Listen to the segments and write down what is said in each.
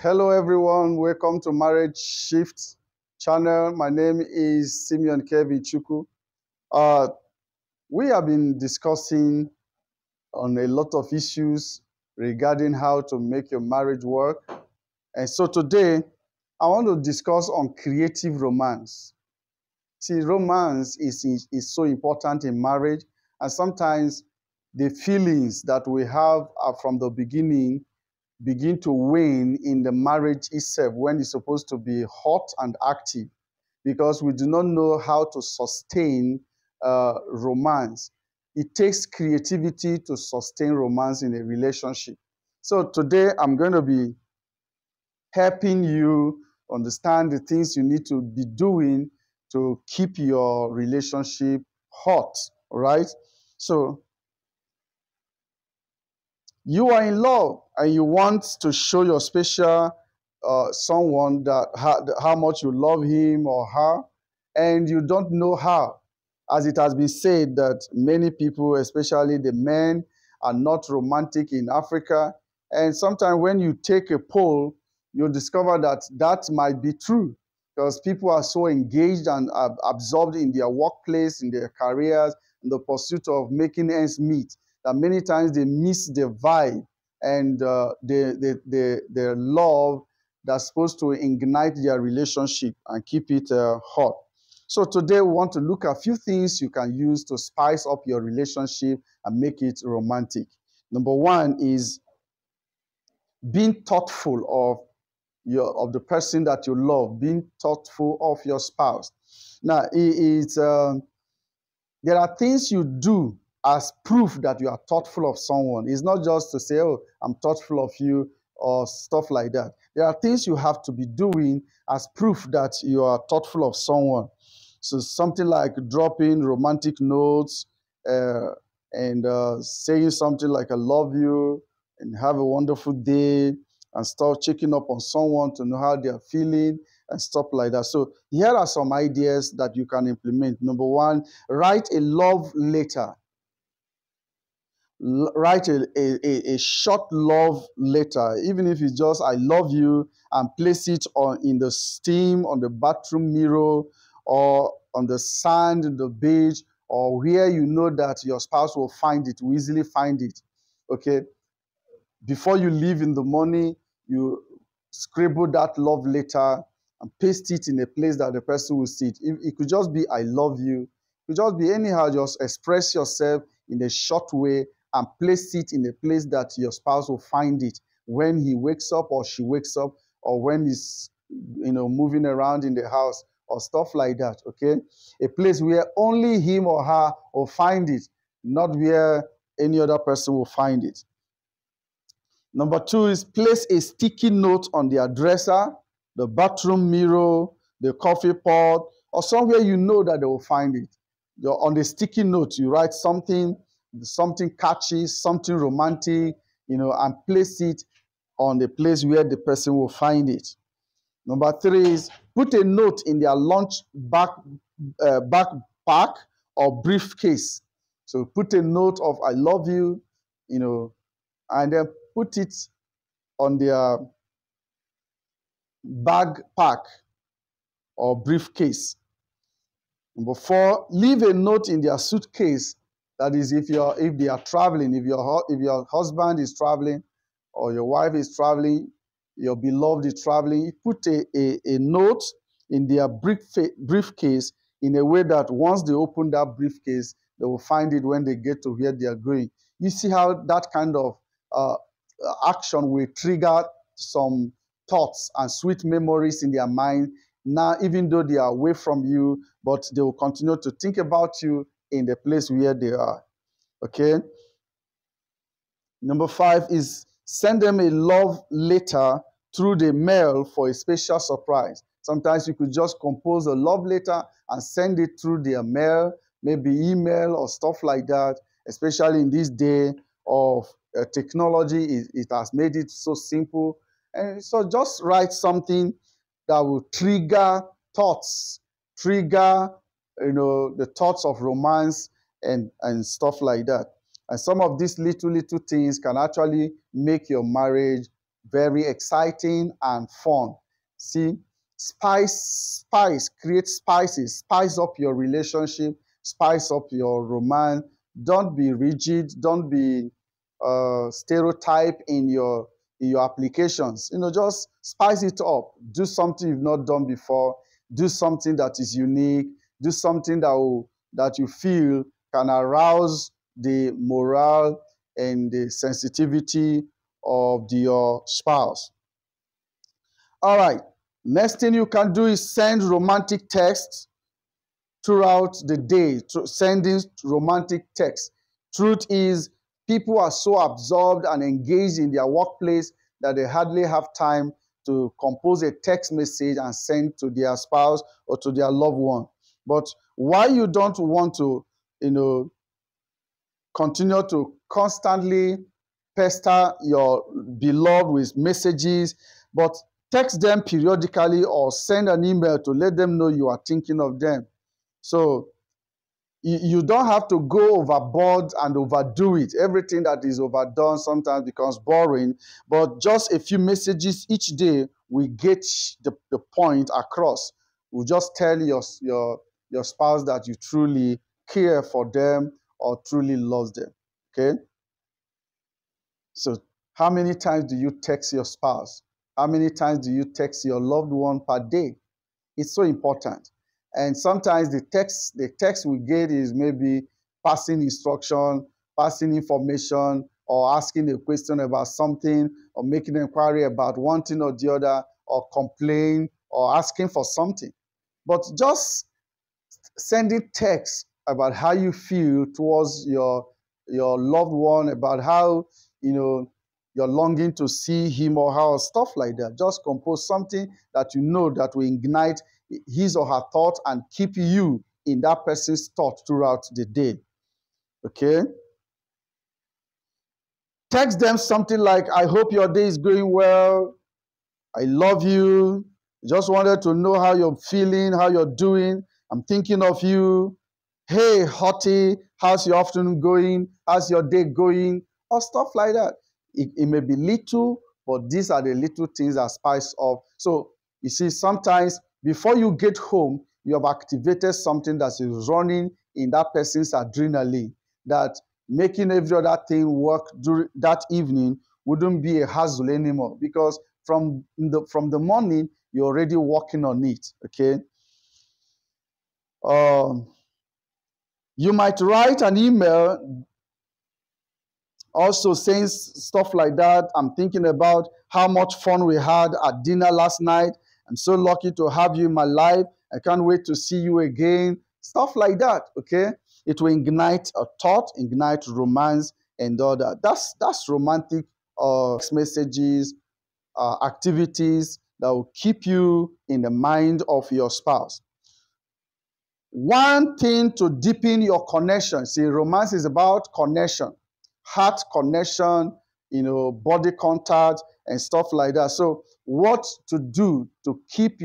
Hello, everyone. Welcome to Marriage Shift channel. My name is Simeon Kevin Chuku. Uh, we have been discussing on a lot of issues regarding how to make your marriage work. And so today, I want to discuss on creative romance. See, romance is so important in marriage, and sometimes the feelings that we have are from the beginning begin to wane in the marriage itself when it's supposed to be hot and active because we do not know how to sustain romance. It takes creativity to sustain romance in a relationship. So today I'm going to be helping you understand the things you need to be doing to keep your relationship hot, all right? So you are in love and you want to show your special someone that how much you love him or her, and you don't know how. As it has been said that many people, especially the men, are not romantic in Africa. And sometimes when you take a poll, you'll discover that that might be true because people are so engaged and absorbed in their workplace, in their careers, in the pursuit of making ends meet, that many times they miss the vibe and their love that's supposed to ignite their relationship and keep it hot. So today we want to look at a few things you can use to spice up your relationship and make it romantic. Number one is being thoughtful of the person that you love, being thoughtful of your spouse. Now, there are things you do as proof that you are thoughtful of someone. It's not just to say, oh, I'm thoughtful of you or stuff like that. There are things you have to be doing as proof that you are thoughtful of someone. So something like dropping romantic notes and saying something like, I love you and have a wonderful day, and start checking up on someone to know how they are feeling and stuff like that. So here are some ideas that you can implement. Number one, write a love letter. Write a short love letter, even if it's just I love you, and place it in the steam, on the bathroom mirror, or on the sand, the beach, or where you know that your spouse will find it, will easily find it. Okay. Before you leave in the morning, you scribble that love letter and paste it in a place that the person will see it. It could just be, I love you. It could just be anyhow, just express yourself in a short way and place it in a place that your spouse will find it when he wakes up or she wakes up, or when he's moving around in the house or stuff like that, okay? A place where only him or her will find it, not where any other person will find it. Number two is place a sticky note on the dresser, the bathroom mirror, the coffee pot, or somewhere you know that they will find it. On the sticky note, you write something catchy, something romantic, and place it on the place where the person will find it. Number three is put a note in their lunch backpack or briefcase. So put a note of I love you, and then put it on their backpack or briefcase. Number four, leave a note in their suitcase. That is, if they are traveling, if your husband is traveling or your wife is traveling, your beloved is traveling, put a note in their briefcase in a way that once they open that briefcase, they will find it when they get to where they are going. You see how that kind of action will trigger some thoughts and sweet memories in their mind. Now, even though they are away from you, but they will continue to think about you in the place where they are. Okay? Number five is send them a love letter through the mail for a special surprise. Sometimes you could just compose a love letter and send it through their mail, maybe email or stuff like that, especially in this day of technology. It has made it so simple. And so just write something that will trigger thoughts, trigger the thoughts of romance and stuff like that. And some of these little things can actually make your marriage very exciting and fun. See, create spices, spice up your relationship, spice up your romance. Don't be rigid, don't be stereotype in your applications. Just spice it up. Do something you've not done before. Do something that is unique. Do something that you feel can arouse the morale and the sensitivity of your spouse. All right. Next thing you can do is send romantic texts throughout the day, sending romantic texts. Truth is, people are so absorbed and engaged in their workplace that they hardly have time to compose a text message and send to their spouse or to their loved one. But why you don't want to, continue to constantly pester your beloved with messages, but text them periodically or send an email to let them know you are thinking of them. So you don't have to go overboard and overdo it. Everything that is overdone sometimes becomes boring, but just a few messages each day will get the point across. Will just tell your spouse that you truly care for them or truly love them. Okay? So how many times do you text your spouse? How many times do you text your loved one per day? It's so important. And sometimes the text we get is maybe passing instruction, passing information, or asking a question about something, or making an inquiry about one thing or the other, or complain, or asking for something. But just sending text about how you feel towards your loved one, about how you're longing to see him or her, stuff like that. Just compose something that you know that will ignite his or her thought and keep you in that person's thought throughout the day. Okay? Text them something like, I hope your day is going well. I love you. Just wanted to know how you're feeling, how you're doing. I'm thinking of you. Hey, hottie, how's your afternoon going? How's your day going? Or stuff like that. It may be little, but these are the little things that spice up. So you see, sometimes before you get home, you have activated something that is running in that person's adrenaline, that making every other thing work during that evening wouldn't be a hassle anymore, because from the morning, you're already working on it, okay? You might write an email also saying stuff like that. I'm thinking about how much fun we had at dinner last night. I'm so lucky to have you in my life. I can't wait to see you again. Stuff like that, okay? It will ignite a thought, ignite romance, and all that. That's romantic messages, activities that will keep you in the mind of your spouse. One thing to deepen your connection. See, romance is about connection, heart connection, body contact and stuff like that. So what to do to keep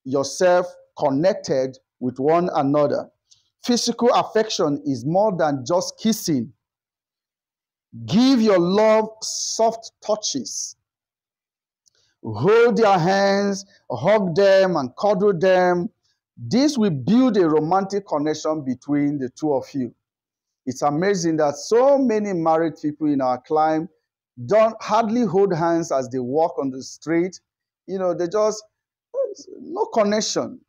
yourself connected with one another? Physical affection is more than just kissing. Give your love soft touches. Hold their hands, hug them, and cuddle them. This will build a romantic connection between the two of you. It's amazing that so many married people in our climb don't hardly hold hands as they walk on the street. They just, no connection.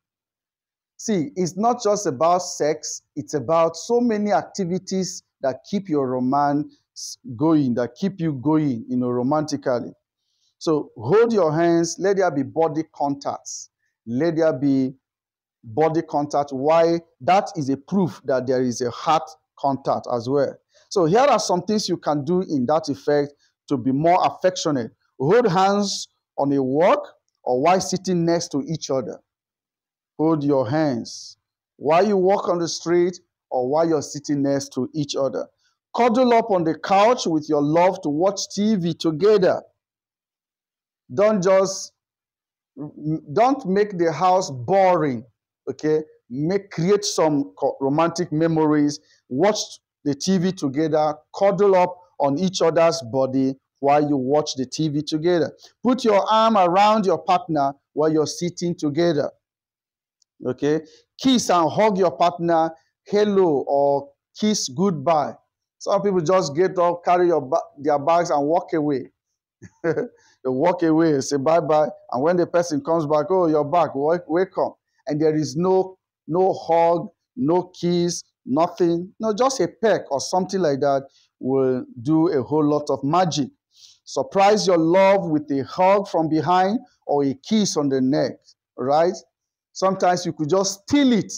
See, it's not just about sex. It's about so many activities that keep your romance going, that keep you going, romantically. So hold your hands. Let there be body contacts. Let there be body contact. Why? That is a proof that there is a heart contact as well. So here are some things you can do in that effect to be more affectionate. Hold hands on a walk or while sitting next to each other. Hold your hands while you walk on the street or while you're sitting next to each other. Cuddle up on the couch with your love to watch TV together. Don't make the house boring, okay? Create some romantic memories. Watch the TV together. Cuddle up on each other's body while you watch the TV together. Put your arm around your partner while you're sitting together. Okay? Kiss and hug your partner, hello, or kiss goodbye. Some people just get up, carry their bags, and walk away. They walk away, say bye-bye, and when the person comes back, oh, you're back, welcome. And there is no hug, no kiss, nothing. No, just a peck or something like that will do a whole lot of magic. Surprise your love with a hug from behind or a kiss on the neck, right? Sometimes you could just steal it,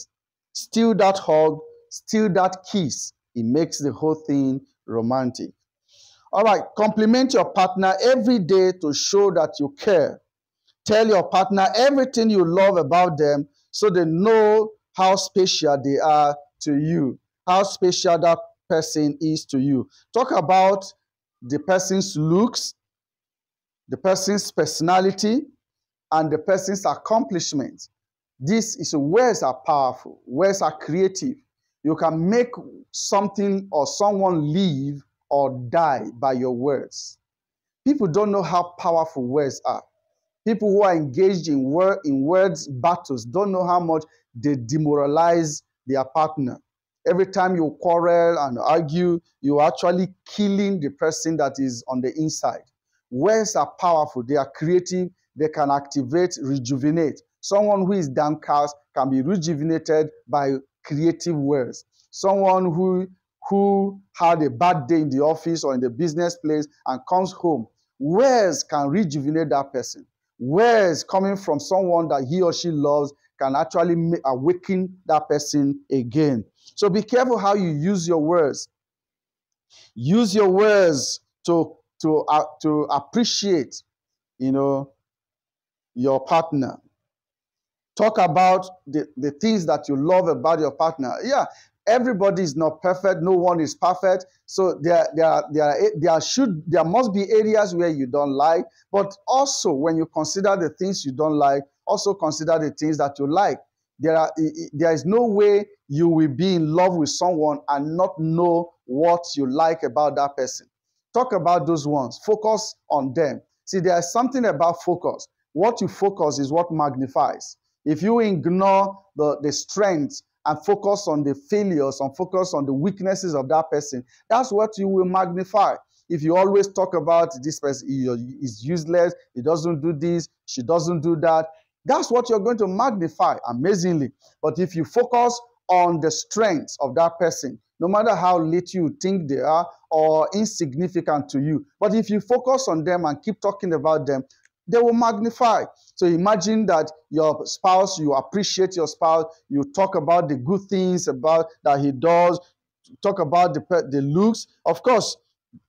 steal that hug, steal that kiss. It makes the whole thing romantic. All right, compliment your partner every day to show that you care. Tell your partner everything you love about them so they know how special they are to you, how special that person is to you. Talk about the person's looks, the person's personality, and the person's accomplishments. Words are powerful. Words are creative. You can make something or someone live or die by your words. People don't know how powerful words are. People who are engaged in words battles don't know how much they demoralize their partner. Every time you quarrel and argue, you're actually killing the person that is on the inside. Words are powerful. They are creative. They can activate, rejuvenate. Someone who is downcast can be rejuvenated by creative words. Someone who had a bad day in the office or in the business place and comes home, words can rejuvenate that person. Words coming from someone that he or she loves can actually awaken that person again. So be careful how you use your words. Use your words to appreciate, your partner. Talk about the things that you love about your partner. Yeah, everybody is not perfect. No one is perfect. So there must be areas where you don't like. But also, when you consider the things you don't like, also consider the things that you like. There is no way you will be in love with someone and not know what you like about that person. Talk about those ones. Focus on them. See, there is something about focus. What you focus is what magnifies. If you ignore the strengths and focus on the failures and focus on the weaknesses of that person, that's what you will magnify. If you always talk about this person is useless, he doesn't do this, she doesn't do that, that's what you're going to magnify amazingly. But if you focus on the strengths of that person, no matter how little you think they are or insignificant to you, but if you focus on them and keep talking about them, they will magnify. So imagine that your spouse, you appreciate your spouse, you talk about the good things about that he does, talk about the looks. Of course,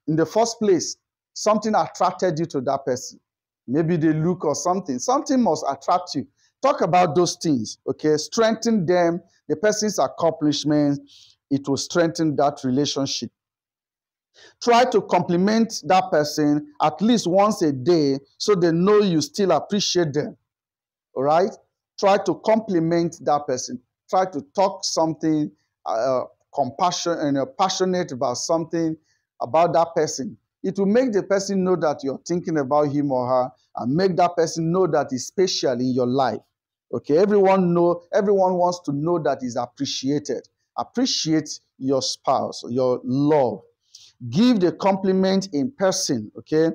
in the first place, something attracted you to that person. Maybe the look or something. Something must attract you. Talk about those things, okay? Strengthen them, the person's accomplishments. It will strengthen that relationship. Try to compliment that person at least once a day so they know you still appreciate them. All right? Try to compliment that person. Try to talk something passionate about something about that person. It will make the person know that you're thinking about him or her and make that person know that he's special in your life. Okay? Everyone wants to know that he's appreciated. Appreciate your spouse, your love. Give the compliment in person, okay?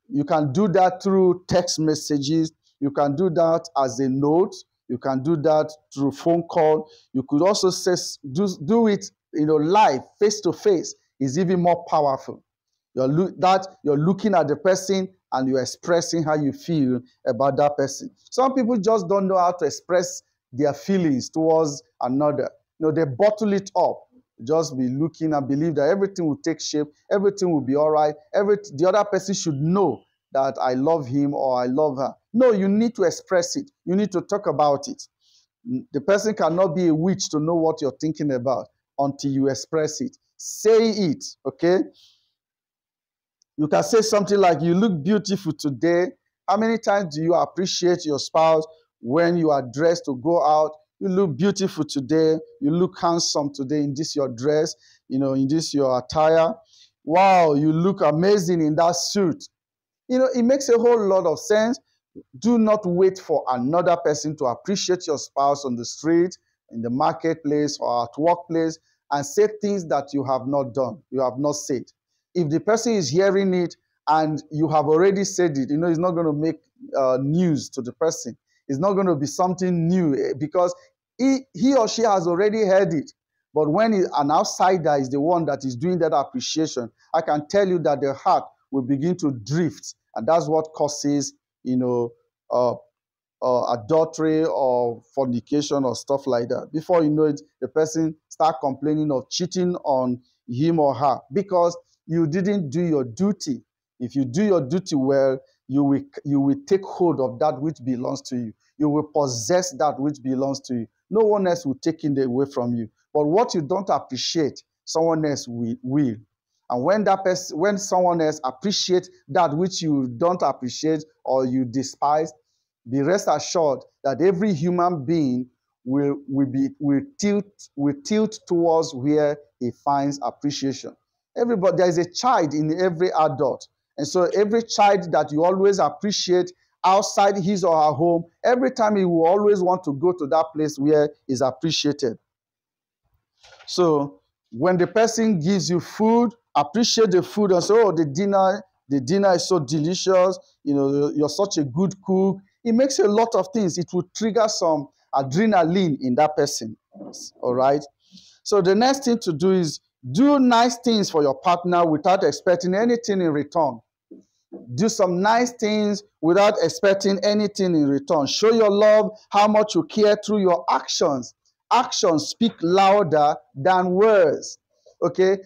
You can do that through text messages. You can do that as a note. You can do that through phone call. You could also do it, live, face to face. Is even more powerful. You're looking at the person and you're expressing how you feel about that person. Some people just don't know how to express their feelings towards another. They bottle it up. Just be looking and believe that everything will take shape, everything will be all right. The other person should know that I love him or I love her. No, you need to express it. You need to talk about it. The person cannot be a witch to know what you're thinking about until you express it. Say it, okay? You can say something like, you look beautiful today. How many times do you appreciate your spouse when you are dressed to go out? You look beautiful today. You look handsome today in this your dress, in this your attire. wow, you look amazing in that suit. It makes a whole lot of sense. Do not wait for another person to appreciate your spouse on the street, in the marketplace, or at workplace, and say things that you have not done, you have not said. If the person is hearing it and you have already said it, it's not going to make news to the person. It's not going to be something new because he or she has already heard it. But when an outsider is the one that is doing that appreciation, I can tell you that the heart will begin to drift. And that's what causes, adultery or fornication or stuff like that. Before you know it, the person start complaining of cheating on him or her because you didn't do your duty. If you do your duty well, you will take hold of that which belongs to you. You will possess that which belongs to you. No one else will take it away from you. But what you don't appreciate, someone else will. And when someone else appreciates that which you don't appreciate or you despise, be rest assured that every human being will tilt towards where he finds appreciation. Everybody, there is a child in every adult. And so every child that you always appreciate outside his or her home, every time he will always want to go to that place where he's appreciated. So when the person gives you food, appreciate the food and say, oh, the dinner is so delicious. You're such a good cook. It makes a lot of things. It will trigger some adrenaline in that person. All right. So the next thing to do is do nice things for your partner without expecting anything in return. Do some nice things without expecting anything in return. Show your love, how much you care through your actions. Actions speak louder than words. Okay?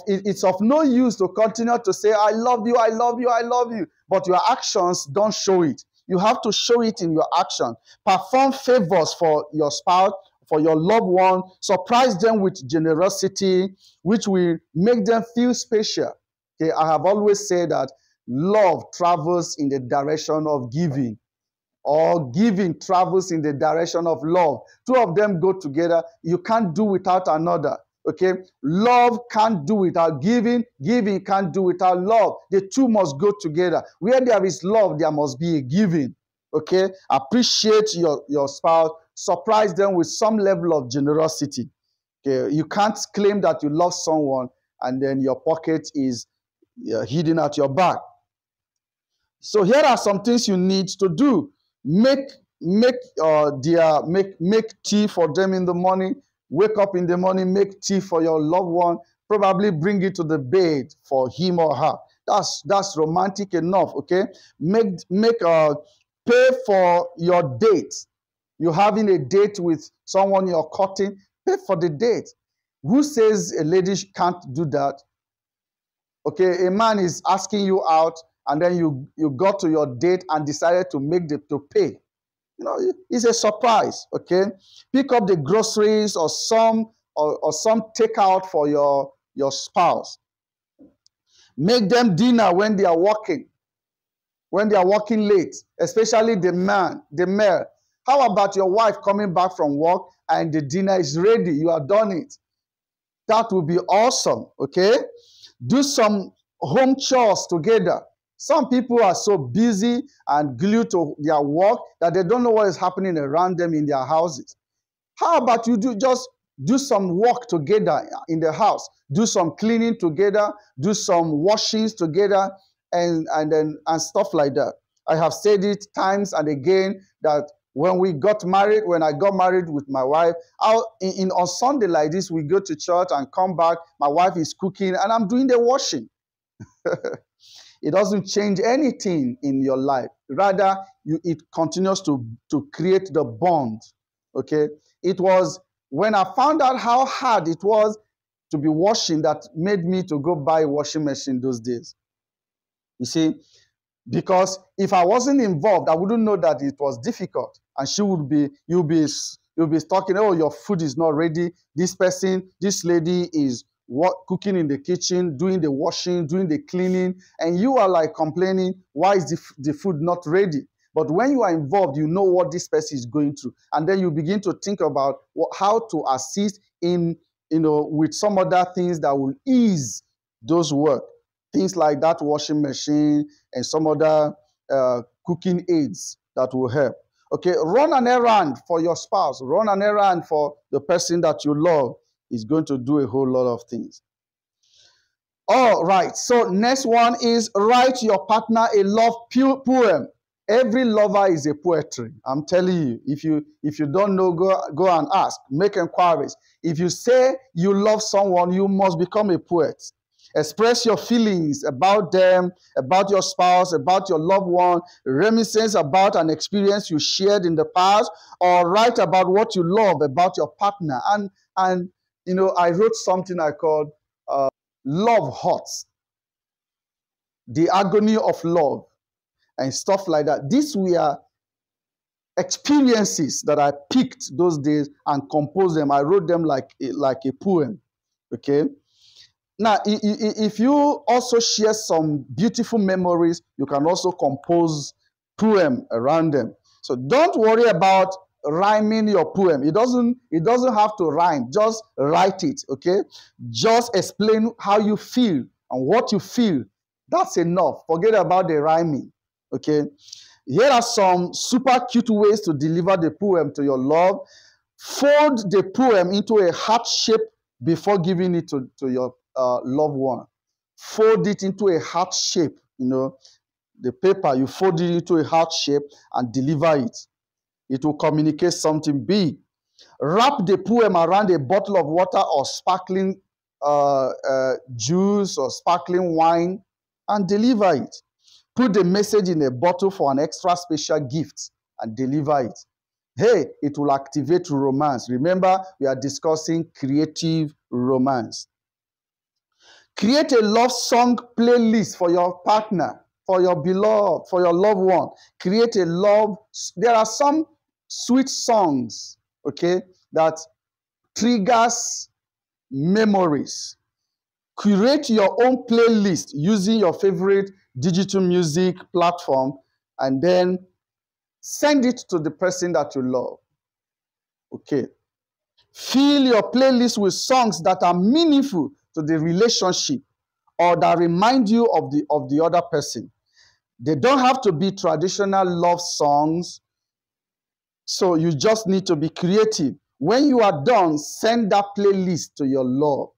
It's of no use to continue to say, I love you, I love you, I love you. But your actions don't show it. You have to show it in your action. Perform favors for your spouse, for your loved one. Surprise them with generosity, which will make them feel special. Okay? I have always said that love travels in the direction of giving, or giving travels in the direction of love. Two of them go together. You can't do without another. Okay? Love can't do without giving. Giving can't do without love. The two must go together. Where there is love, there must be a giving. Okay? Appreciate your spouse. Surprise them with some level of generosity. Okay? You can't claim that you love someone and then your pocket is hidden at your back. So here are some things you need to do. Make tea for them in the morning. Wake up in the morning, make tea for your loved one. Probably bring it to the bed for him or her. That's romantic enough. Okay, pay for your date. You're having a date with someone you're courting. Pay for the date. Who says a lady can't do that? Okay, a man is asking you out, and then you got to your date and decided to pay. It's a surprise. Okay, pick up the groceries or some takeout for your spouse. Make them dinner when they are working late, especially the male. How about your wife coming back from work and the dinner is ready? You have done it. That would be awesome. Okay, do some home chores together. Some people are so busy and glued to their work that they don't know what is happening around them in their houses. How about you just do some work together in the house? Do some cleaning together, do some washings together, and stuff like that. I have said it times and again that when I got married with my wife, on Sunday like this, we go to church and come back. My wife is cooking and I'm doing the washing. It doesn't change anything in your life. Rather, it continues to create the bond. Okay? It was when I found out how hard it was to be washing that made me to go buy a washing machine those days. You see, because if I wasn't involved, I wouldn't know that it was difficult. And you'll be talking, oh, your food is not ready. This lady is cooking in the kitchen, doing the washing, doing the cleaning, and you are like complaining, why is the food not ready? But when you are involved, you know what this person is going through. And then you begin to think about how to assist with some other things that will ease those work. things like that washing machine and some other cooking aids that will help. Okay, run an errand for your spouse. Run an errand for the person that you love. Is going to do a whole lot of things. All right, so next one is write your partner a love poem. Every lover is a poetry. I'm telling you, if you don't know, go and ask. Make inquiries. If you say you love someone, you must become a poet. Express your feelings about them, about your spouse, about your loved one, reminiscence about an experience you shared in the past, or write about what you love about your partner. And you know, I wrote something I called Love Hurts, the agony of love, and stuff like that. These were experiences that I picked those days and composed them. I wrote them like a poem. Okay. Now, if you also share some beautiful memories, you can also compose poem around them. So don't worry about rhyming your poem. It doesn't have to rhyme. Just write it, okay? Just explain how you feel and what you feel. That's enough. Forget about the rhyming, okay? Here are some super cute ways to deliver the poem to your love. Fold the poem into a heart shape before giving it to your loved one. Fold it into a heart shape, you know, the paper, you fold it into a heart shape and deliver it. It will communicate something big. Wrap the poem around a bottle of water or sparkling juice or sparkling wine and deliver it. Put the message in a bottle for an extra special gift and deliver it. Hey, it will activate romance. Remember, we are discussing creative romance. Create a love song playlist for your partner, for your beloved, for your loved one. Create a love. There are some sweet songs, okay, that triggers memories. Create your own playlist using your favorite digital music platform and then send it to the person that you love. Okay. Fill your playlist with songs that are meaningful to the relationship or that remind you of the other person. They don't have to be traditional love songs. So you just need to be creative. When you are done, send that playlist to your love.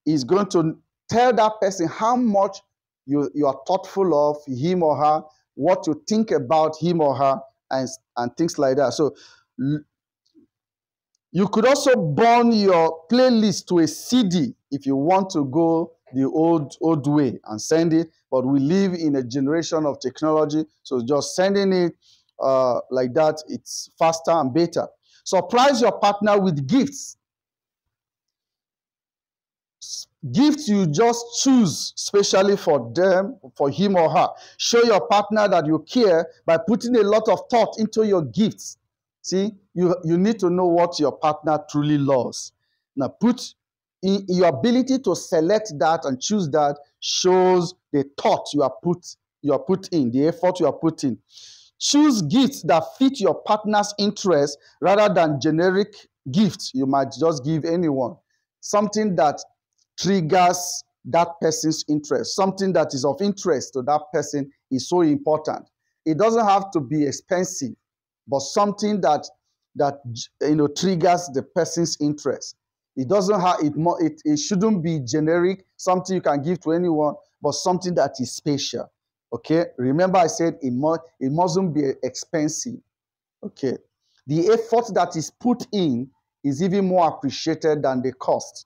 It's going to tell that person how much you are thoughtful of him or her, what you think about him or her, and things like that. So you could also burn your playlist to a CD if you want to go the old way and send it. But we live in a generation of technology, so just sending it like that, it's faster and better. Surprise your partner with gifts. Gifts you just choose specially for them, for him or her. Show your partner that you care by putting a lot of thought into your gifts. See, you need to know what your partner truly loves. Now, put in your ability to select that and choose that shows the thought you are put in, the effort you are putting. Choose gifts that fit your partner's interest rather than generic gifts you might just give anyone. Something that triggers that person's interest. Something that is of interest to that person is so important. It doesn't have to be expensive, but something that triggers the person's interest. It doesn't have it shouldn't be generic, something you can give to anyone, but something that is special. Okay, remember I said it mustn't be expensive. Okay, the effort that is put in is even more appreciated than the cost.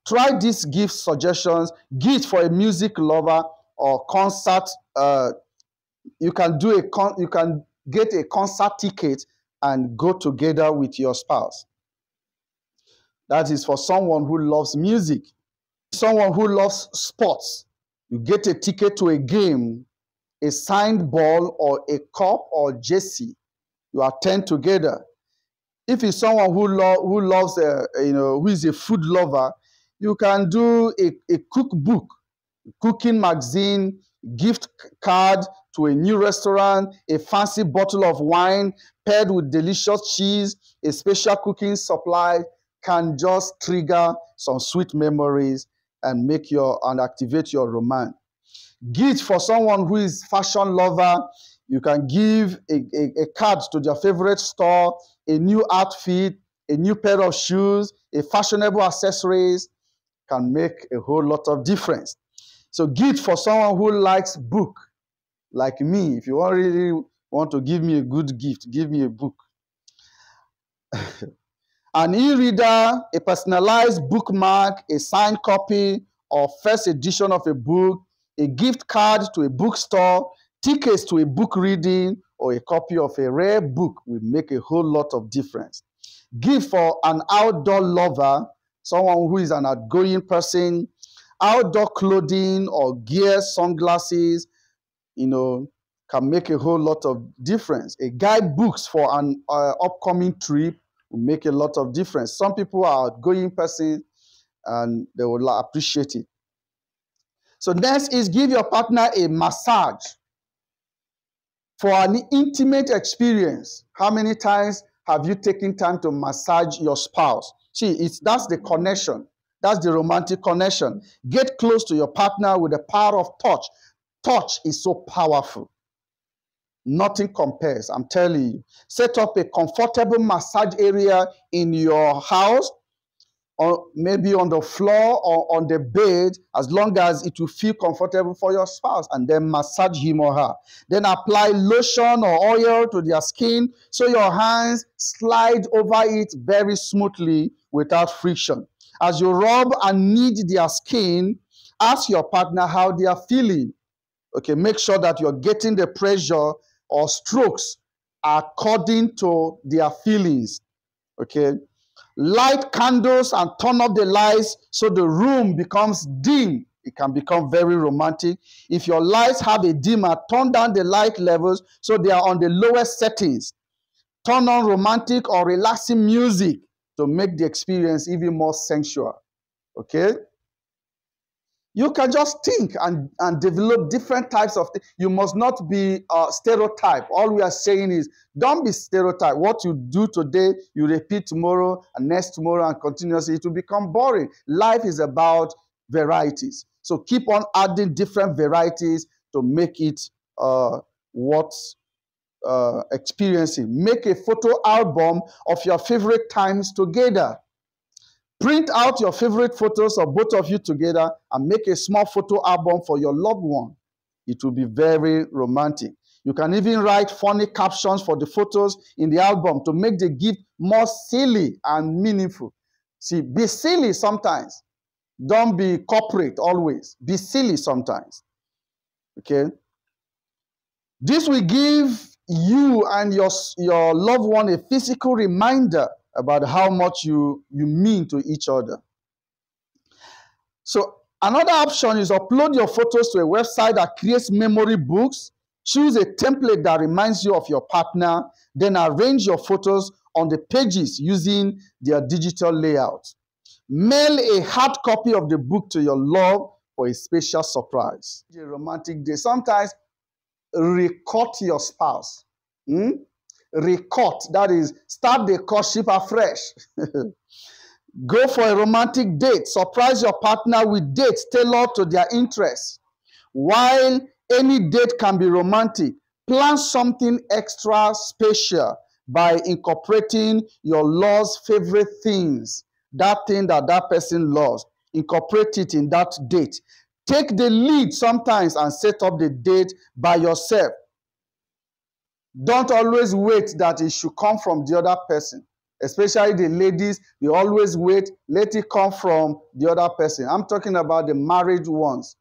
Try these gift suggestions. Gift for a music lover or concert. You can get a concert ticket and go together with your spouse. That is for someone who loves music. Someone who loves sports. You get a ticket to a game, a signed ball or a cup or jersey. You attend together. If it's someone who loves, who is a food lover, you can do a cookbook, cooking magazine, gift card to a new restaurant, a fancy bottle of wine paired with delicious cheese, a special cooking supply can just trigger some sweet memories and activate your romance. Gift for someone who is fashion lover. You can give a card to their favorite store, a new outfit, a new pair of shoes, a fashionable accessories can make a whole lot of difference. So gift for someone who likes book, like me. If you really want to give me a good gift, give me a book. An e-reader, a personalized bookmark, a signed copy or first edition of a book, a gift card to a bookstore, tickets to a book reading, or a copy of a rare book will make a whole lot of difference. Gift for an outdoor lover, someone who is an outgoing person, outdoor clothing or gear, sunglasses, can make a whole lot of difference. A guidebooks for an upcoming trip will make a lot of difference. Some people are outgoing person and they will appreciate it. So next is give your partner a massage for an intimate experience. How many times have you taken time to massage your spouse? See, that's the connection. That's the romantic connection. Get close to your partner with the power of touch. Touch is so powerful. Nothing compares, I'm telling you. Set up a comfortable massage area in your house, or maybe on the floor or on the bed, as long as it will feel comfortable for your spouse, and then massage him or her. Then apply lotion or oil to their skin so your hands slide over it very smoothly without friction. As you rub and knead their skin, ask your partner how they are feeling. Okay, make sure that you're getting the pressure or strokes according to their feelings. Okay, light candles and turn up the lights so the room becomes dim. It can become very romantic. If your lights have a dimmer, turn down the light levels so they are on the lowest settings. Turn on romantic or relaxing music to make the experience even more sensual. Okay? You can just think and develop different types of things. You must not be stereotype. All we are saying is don't be stereotype. What you do today, you repeat tomorrow and next tomorrow and continuously. It will become boring. Life is about varieties. So keep on adding different varieties to make it worth experiencing. Make a photo album of your favorite times together. Print out your favorite photos of both of you together and make a small photo album for your loved one. It will be very romantic. You can even write funny captions for the photos in the album to make the gift more silly and meaningful. See, be silly sometimes. Don't be corporate always. Be silly sometimes. Okay? This will give you and your loved one a physical reminder about how much you mean to each other. So another option is upload your photos to a website that creates memory books. Choose a template that reminds you of your partner, then arrange your photos on the pages using their digital layout. Mail a hard copy of the book to your love for a special surprise. A romantic day. Sometimes record your spouse. Record, that is, start the courtship afresh. Go for a romantic date. Surprise your partner with dates tailored to their interests. While any date can be romantic, plan something extra special by incorporating your love's favorite things. That thing that person loves, incorporate it in that date. Take the lead sometimes and set up the date by yourself. Don't always wait that it should come from the other person. Especially the ladies, they always wait, let it come from the other person. I'm talking about the married ones.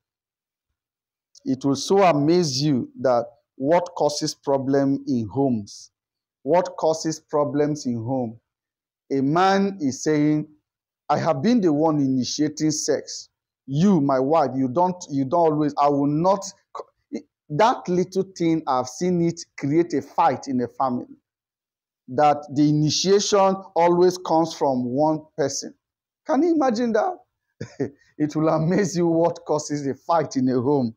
It will so amaze you that what causes problem in homes. What causes problems in home? A man is saying, I have been the one initiating sex. You, my wife, you don't always, I will not. That little thing, I've seen it create a fight in a family. That the initiation always comes from one person. Can you imagine that? It will amaze you what causes a fight in a home.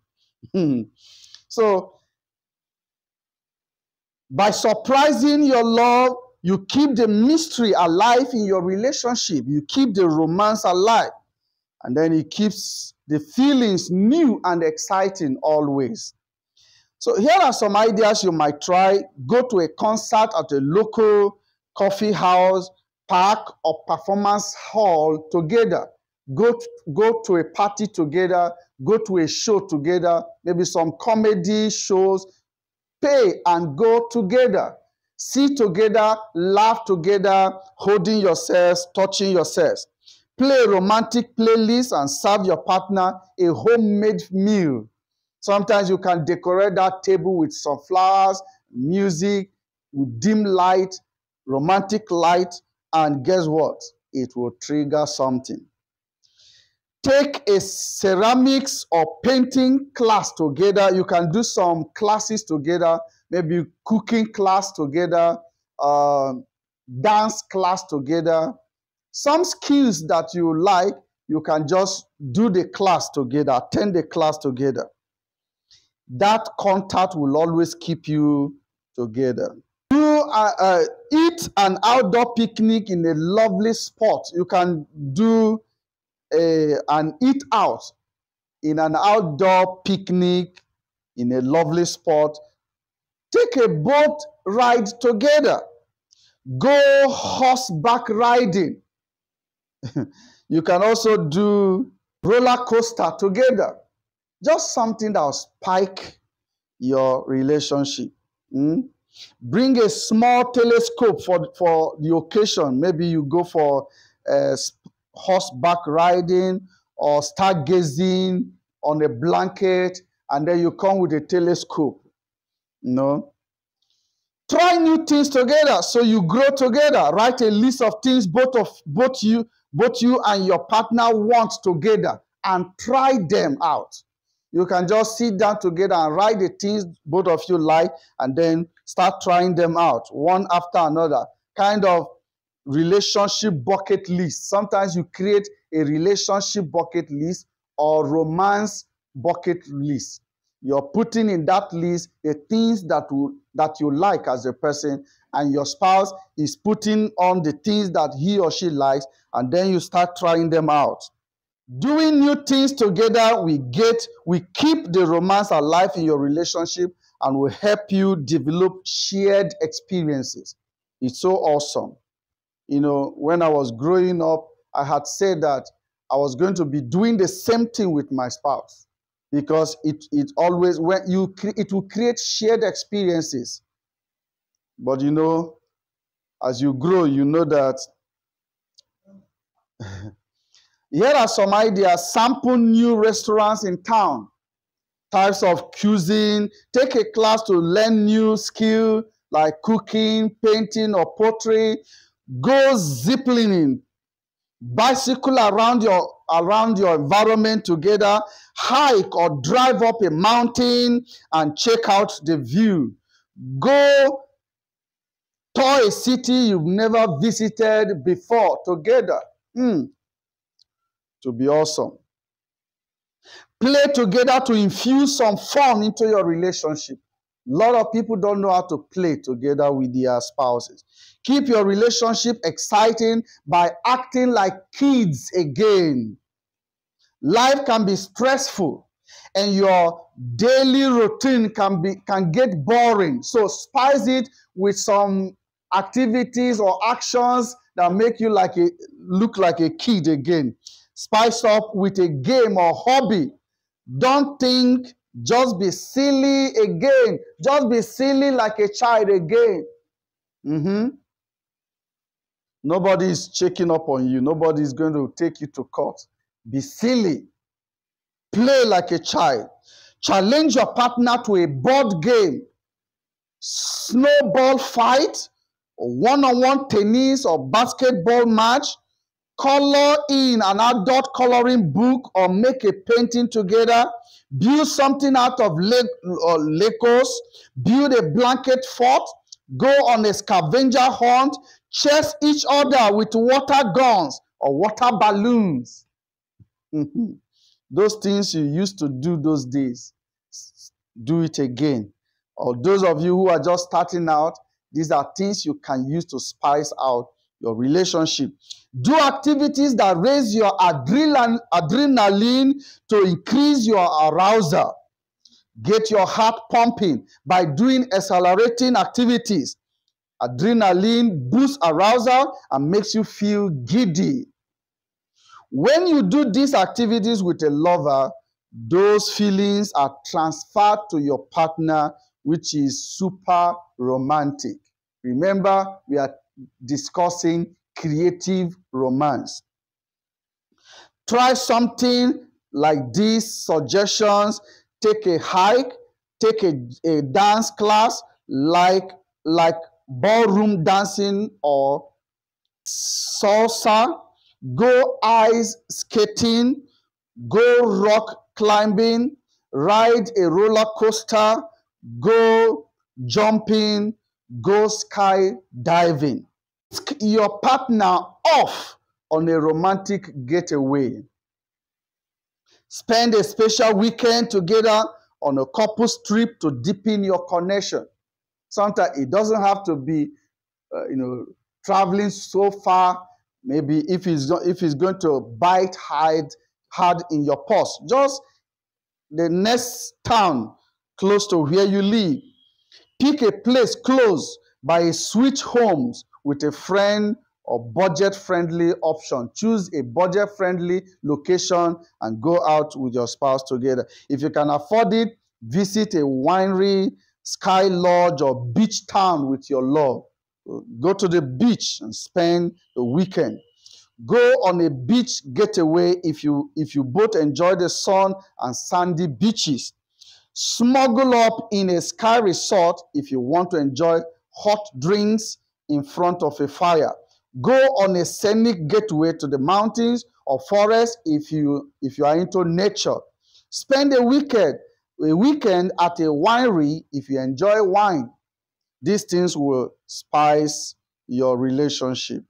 So, by surprising your love, you keep the mystery alive in your relationship. You keep the romance alive. And then it keeps the feelings new and exciting always. So here are some ideas you might try. Go to a concert at a local coffee house, park, or performance hall together. Go to a party together. Go to a show together. Maybe some comedy shows. Pay and go together. See together, laugh together, holding yourselves, touching yourselves. Play a romantic playlist and serve your partner a homemade meal. Sometimes you can decorate that table with some flowers, music, with dim light, romantic light, and guess what? It will trigger something. Take a ceramics or painting class together. You can do some classes together, maybe cooking class together, dance class together. Some skills that you like, you can just do the class together, attend the class together. That contact will always keep you together. Eat an outdoor picnic in a lovely spot. You can do an eat out in an outdoor picnic in a lovely spot. Take a boat ride together. Go horseback riding. You can also do roller coaster together. Just something that will spike your relationship. Bring a small telescope for the occasion. Maybe you go for horseback riding or stargazing on a blanket, and then you come with a telescope. Try new things together so you grow together. Write a list of things both you and your partner want together and try them out. You can just sit down together and write the things both of you like and then start trying them out one after another. Kind of relationship bucket list. Sometimes you create a relationship bucket list or romance bucket list. You're putting in that list the things that you like as a person, and your spouse is putting on the things that he or she likes, and then you start trying them out. Doing new things together, we keep the romance alive in your relationship and will help you develop shared experiences. It's so awesome. When I was growing up, I had said that I was going to be doing the same thing with my spouse, because it will create shared experiences. But as you grow, you know that. Here are some ideas. Sample new restaurants in town, types of cuisine. Take a class to learn new skill like cooking, painting, or pottery. Go ziplining. Bicycle around your environment together. Hike or drive up a mountain and check out the view. Go tour a city you've never visited before together. To be awesome. Play together to infuse some fun into your relationship. A lot of people don't know how to play together with their spouses. Keep your relationship exciting by acting like kids again. Life can be stressful and your daily routine can get boring. So spice it with some activities or actions that make you look like a kid again. Spice up with a game or hobby. Don't think, just be silly again. Just be silly like a child again. Nobody is checking up on you. Nobody is going to take you to court. Be silly. Play like a child. Challenge your partner to a board game, snowball fight, one-on-one tennis or basketball match. Color in an adult coloring book or make a painting together. Build something out of Legos. Build a blanket fort. Go on a scavenger hunt. Chase each other with water guns or water balloons. Those things you used to do those days, do it again. Or those of you who are just starting out, these are things you can use to spice out your relationship. Do activities that raise your adrenaline to increase your arousal. Get your heart pumping by doing accelerating activities. Adrenaline boosts arousal and makes you feel giddy. When you do these activities with a lover, those feelings are transferred to your partner, which is super romantic. Remember, we are discussing creative romance. Try something like these suggestions. Take a hike, take a dance class like ballroom dancing or salsa. Go ice skating, go rock climbing, ride a roller coaster, go jumping, go skydiving. Ask your partner off on a romantic getaway. Spend a special weekend together on a couple's trip to deepen your connection. Sometimes it doesn't have to be, traveling so far. Maybe if it's going to bite hard in your purse, just the next town close to where you live. Pick a place close by switch homes with a friend or budget-friendly option. Choose a budget-friendly location and go out with your spouse together. If you can afford it, visit a winery, sky lodge, or beach town with your love. Go to the beach and spend the weekend. Go on a beach getaway if you both enjoy the sun and sandy beaches. Smuggle up in a sky resort if you want to enjoy hot drinks in front of a fire. Go on a scenic getaway to the mountains or forest if you are into nature. Spend a weekend at a winery if you enjoy wine. These things will spice your relationship.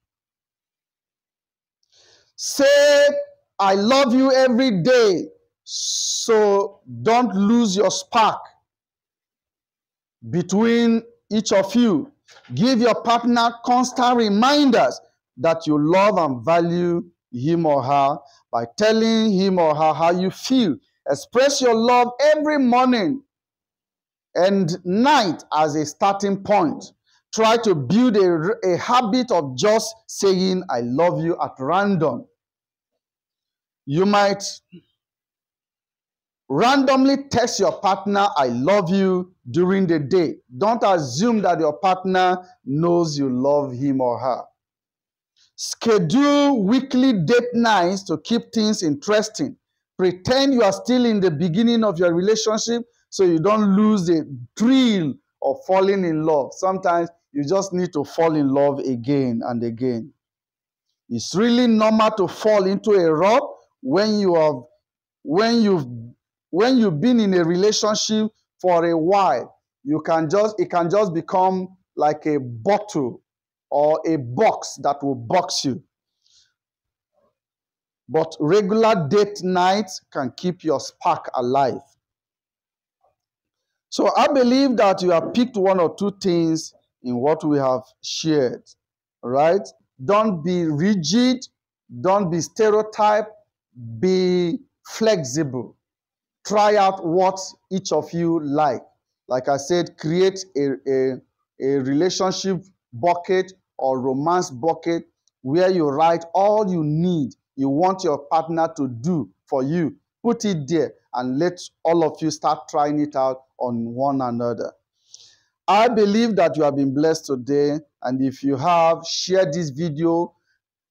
Say, I love you every day, so don't lose your spark between each of you. Give your partner constant reminders that you love and value him or her by telling him or her how you feel. Express your love every morning and night as a starting point. Try to build a habit of just saying, I love you at random. You might randomly text your partner, I love you during the day. Don't assume that your partner knows you love him or her. Schedule weekly date nights to keep things interesting. Pretend you are still in the beginning of your relationship so you don't lose the thrill of falling in love. Sometimes you just need to fall in love again and again. It's really normal to fall into a rut when you've been in a relationship for a while. It can just become like a bottle or a box that will box you. But regular date nights can keep your spark alive. So I believe that you have picked one or two things in what we have shared, right? Don't be rigid. Don't be stereotyped. Be flexible. Try out what each of you like. Like I said, create a relationship bucket or romance bucket where you write all you need, you want your partner to do for you. Put it there and let all of you start trying it out on one another. I believe that you have been blessed today, and if you have, share this video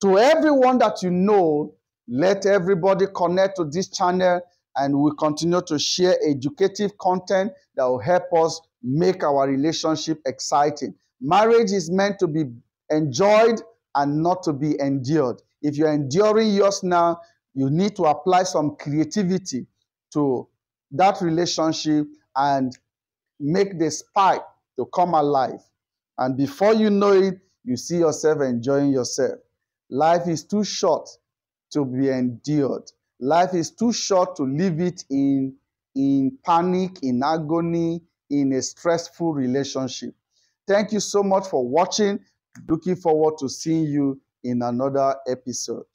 to everyone that you know. Let everybody connect to this channel, and we'll continue to share educative content that will help us make our relationship exciting. Marriage is meant to be enjoyed and not to be endured. If you're enduring yours now, you need to apply some creativity to that relationship and make the spark to come alive. And before you know it, you see yourself enjoying yourself. Life is too short to be endured. Life is too short to live it in panic, in agony, in a stressful relationship. Thank you so much for watching. Looking forward to seeing you in another episode.